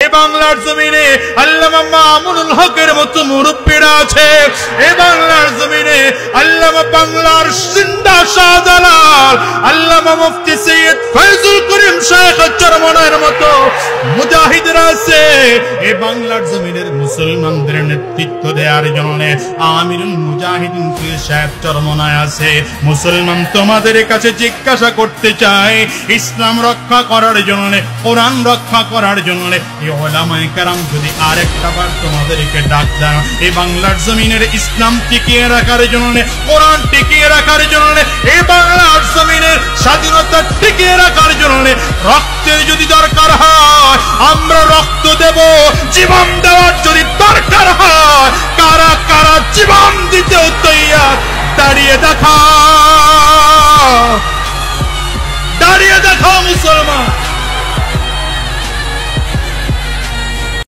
এই বাংলার জমিনে আল্লামা মামুনুল হকের মতো মুরব্বীরা আছে। এই বাংলার জমিনে আল্লামা বাংলার জিন্দা শাহজালাল আল্লামা মুফতি সৈয়দ ফয়জুল করিম শেখ চরমনার মতো মুজাহিদরা আছে। এই বাংলার জমিনের মুসলমানদের নেতৃত্ব দেওয়ার জন্য আমিরুল মুজাহিদিন পীর সাহেব চরমনায় আছে। মুসলমান তোমাদের কাছে জিজ্ঞাসা করতে চাই, ইসলাম রক্ষা করার জন্য, কোরআন রক্ষা করার জন্য এই উলামায়ে কেরাম যদি আরেকটা বার তোমাদেরকে ডাক দেন, এই বাংলার জমিনের ইসলাম টিকিয়ে রাখার জন্য, কোরআন টিকিয়ে রাখার জন্য, এই বাংলার জমিনের স্বাধীনতা টিকিয়ে রাখার জন্য রক্তের যদি দরকার হয় আমরা রক্ত দেব, জীবন দেওয়ার যদি দরকার হয় কারা কারা জীবন দিতেও তৈয়ার দাঁড়িয়ে দেখাও, দাঁড়িয়ে দেখাও মুসলমান।